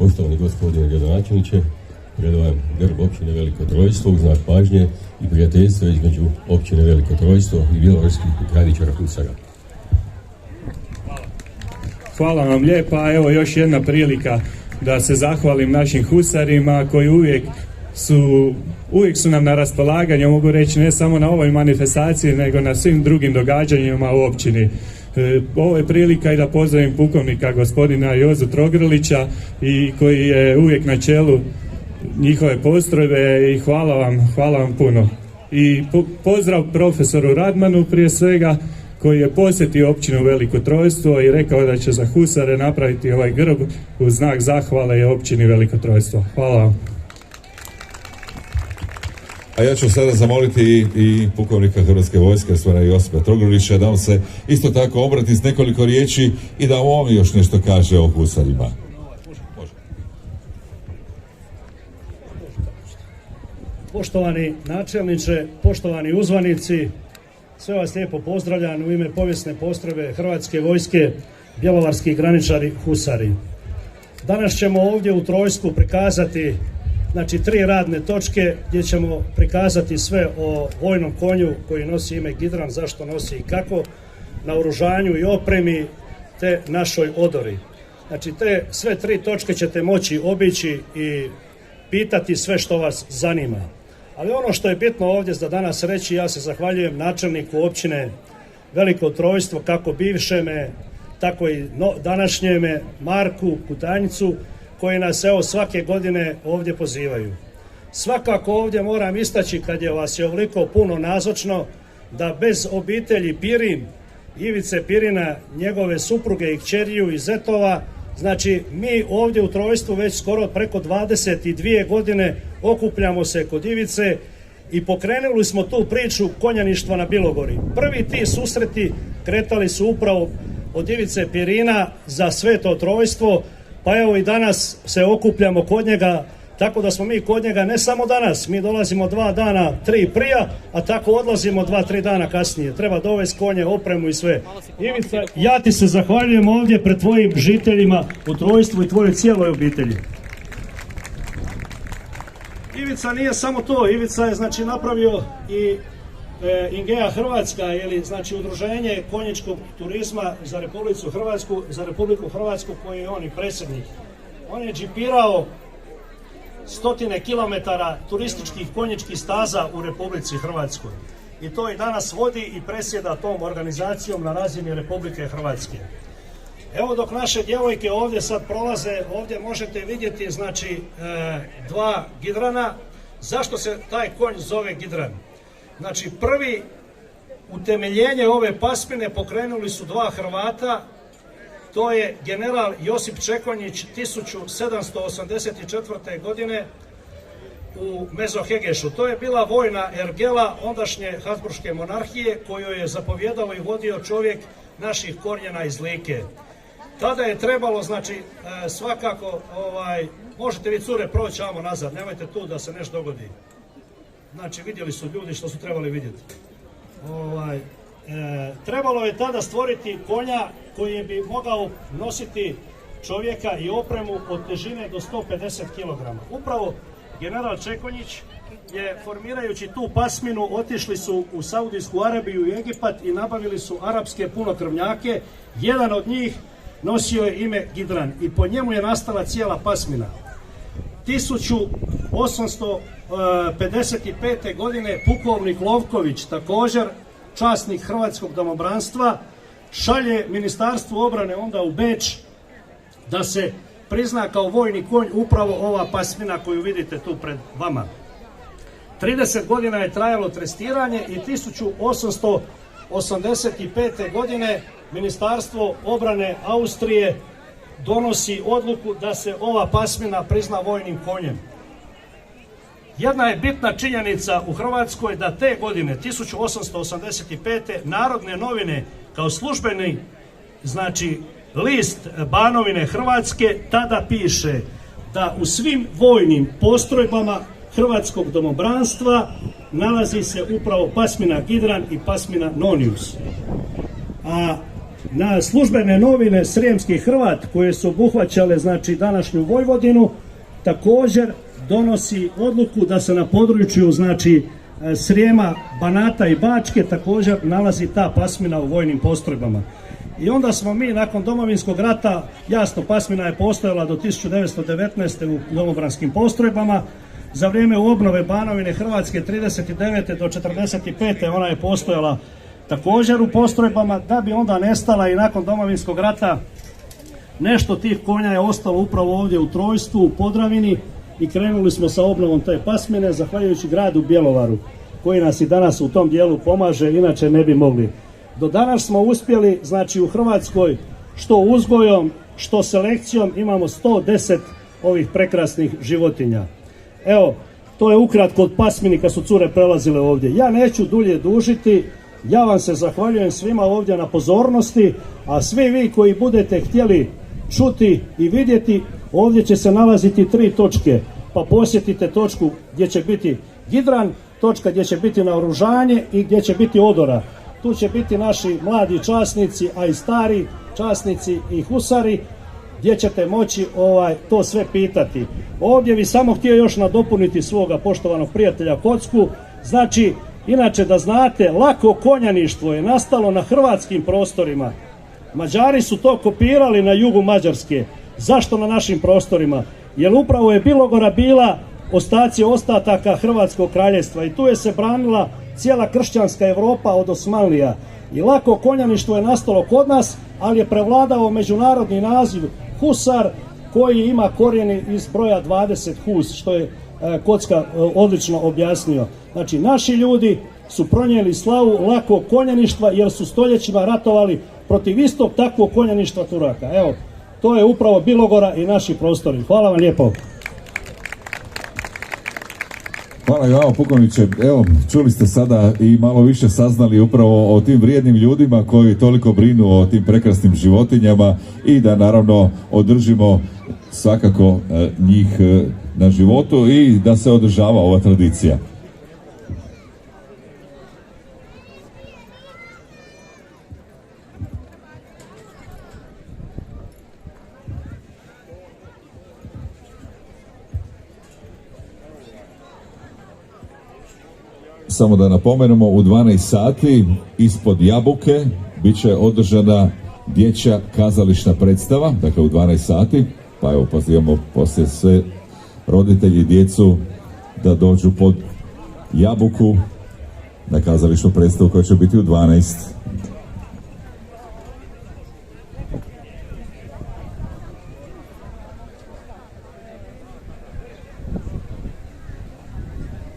Poštovani gospodine gradonačelniče, predajem grb općine Veliko Trojstvo u znak pažnje i prijateljstva između općine Veliko Trojstvo i bjelovarskih graničara Husara. Hvala vam lijepa. Evo još jedna prilika da se zahvalim našim husarima koji uvijek su nam na raspolaganju, mogu reći, ne samo na ovoj manifestaciji, nego na svim drugim događanjima u općini. Ovo je prilika i da pozdravim pukovnika gospodina Jozu Trogrlića i koji je uvijek na čelu njihove postrojbe i hvala vam puno. I pozdrav profesoru Radmanu prije svega, koji je posjetio općinu Veliko Trojstvo i rekao da će za husare napraviti ovaj grb u znak zahvale i općini Veliko Trojstvo. Hvala vam. A ja ću sada zamoliti i pukovnika Hrvatske vojske, gospodina Josipa Trogrlića, da vam se isto tako obrati s nekoliko riječi i da on još nešto kaže o husarima. Poštovani načelniče, poštovani uzvanici, sve vas lijepo pozdravljam u ime povijesne postrojbe Hrvatske vojske, bjelovarski graničari husari. Danas ćemo ovdje u Trojstvu prikazati tri radne točke gdje ćemo prikazati sve o vojnom konju koji nosi ime Gidran, zašto nosi i kako, naoružanju i opremi te našoj odori. Te sve tri točke ćete moći obići i pitati sve što vas zanima. Ali ono što je bitno ovdje za danas reći, ja se zahvaljujem načelniku općine Veliko Trojstvo, kako bivšeme, tako i današnjeme, Marku Kutanjicu, koji nas svake godine ovdje pozivaju. Svakako ovdje moram istaći, kad je vas je ovoliko puno nazočno, da bez obitelji Pirin, Ivice Pirina, njegove supruge i kćeriju i zetova, mi ovdje u Trojstvu već skoro preko 22 godine okupljamo se kod Ivice i pokrenuli smo tu priču konjaništva na Bilogori. Prvi ti susreti kretali su upravo od Ivice Pirina za Sveto Trojstvo, pa evo i danas se okupljamo kod njega, tako da smo mi kod njega ne samo danas, mi dolazimo 2 dana, 3 prija, a tako odlazimo 2-3 dana kasnije. Treba dovesti konje, opremu i sve. Ivica, ja ti se zahvaljujem ovdje pred tvojim žiteljima u Trojstvu i tvojoj cijeloj obitelji. Ivica nije samo to, Ivica je napravio i Ingea Hrvatska, udruženje konjičkog turizma za Republiku Hrvatsku, koji je on i predsjednik. On je džipirao 100 kilometara turističkih konjičkih staza u Republici Hrvatskoj. I to i danas vodi i presjeda tom organizacijom na razini Republike Hrvatske. Evo dok naše djevojke ovdje sad prolaze, ovdje možete vidjeti 2 Gidrana. Zašto se taj konj zove Gidran? Prvi utemeljenje ove pasmine pokrenuli su 2 Hrvata. To je general Josip Čekonjić 1784. godine u Mezohegešu. To je bila vojna ergela ondašnje Habsburške monarhije koju je zapovjedao i vodio čovjek naših korijena iz Like. Tada je trebalo, svakako, možete vi cure proći amo nazad, nemojte tu da se nešto dogodi. Vidjeli su ljudi što su trebali vidjeti. Trebalo je tada stvoriti konja koji bi mogao nositi čovjeka i opremu od težine do 150 kg. Upravo general Čekonjić je, formirajući tu pasminu, otišli su u Saudijsku Arabiju i Egipat i nabavili su arapske punokrvnjake. Jedan od njih nosio je ime Gidran i po njemu je nastala cijela pasmina. 1855. godine pukovnik Lovković, također časnik hrvatskog domobranstva, šalje Ministarstvu obrane onda u Beč da se prizna kao vojni konj upravo ova pasmina koju vidite tu pred vama. 30 godina je trajalo testiranje i 1885. godine Ministarstvo obrane Austrije donosi odluku da se ova pasmina prizna vojnim konjem. Jedna je bitna činjenica u Hrvatskoj da te godine, 1885. Narodne novine kao službeni, list Banovine Hrvatske, tada piše da u svim vojnim postrojbama hrvatskog domobranstva nalazi se upravo pasmina Gidran i pasmina Nonius. A na službene novine Srijemski Hrvat koje su obuhvaćale znači današnju Vojvodinu također donosi odluku da se na području znači Srijema, Banata i Bačke također nalazi ta pasmina u vojnim postrojbama. I onda smo mi nakon Domovinskog rata, jasno pasmina je postojala do 1919. u domobranskim postrojbama, za vrijeme obnove Banovine Hrvatske 39. do 45. ona je postojala također u postrojbama, da bi onda nestala i nakon Domovinskog rata. Nešto tih konja je ostalo upravo ovdje u Trojstvu, u Podravini, i krenuli smo sa obnovom te pasmine, zahvaljujući gradu Bjelovaru, koji nas i danas u tom dijelu pomaže, inače ne bi mogli. Do danas smo uspjeli, znači u Hrvatskoj, što uzgojom, što selekcijom, imamo 110 ovih prekrasnih životinja. Evo, to je ukratko od pasmini kad su cure prelazile ovdje. Ja neću dulje dužiti, ja vam se zahvaljujem svima ovdje na pozornosti, a svi vi koji budete htjeli čuti i vidjeti, ovdje će se nalaziti 3 točke, pa posjetite točku gdje će biti Gidran, točka gdje će biti naoružanje i gdje će biti odora. Tu će biti naši mladi časnici, a i stari časnici i husari, gdje ćete moći to sve pitati. Ovdje bi samo htio još nadopuniti svoga poštovanog prijatelja Kocku. Znači, inače da znate, lako konjaništvo je nastalo na hrvatskim prostorima. Mađari su to kopirali na jugu Mađarske. Zašto na našim prostorima? Jer upravo je Bilogora bila ostaci ostataka Hrvatskog kraljevstva i tu je se branila cijela kršćanska Europa od Osmanlija. I lako konjaništvo je nastalo kod nas, ali je prevladao međunarodni naziv husar, koji ima korijeni iz broja 20 hus, što je Kocka odlično objasnio. Znači, naši ljudi su pronijeli slavu lakog konjaništva jer su stoljećima ratovali protiv istog takvog konjaništva Turaka. Evo, to je upravo Bilogora i naši prostori. Hvala vam lijepo. Hvala i vama, pukovniče. Evo, čuli ste sada i malo više saznali upravo o tim vrijednim ljudima koji toliko brinu o tim prekrasnim životinjama i da naravno održimo svakako njih na životu i da se održava ova tradicija. Samo da napomenemo, u 12 sati ispod Jabuke bit će održana dječja kazališna predstava, dakle u 12 sati, pa evo pozivamo poslije sve roditelji i djecu da dođu pod Jabuku na kazališnu predstavu koja će biti u 12.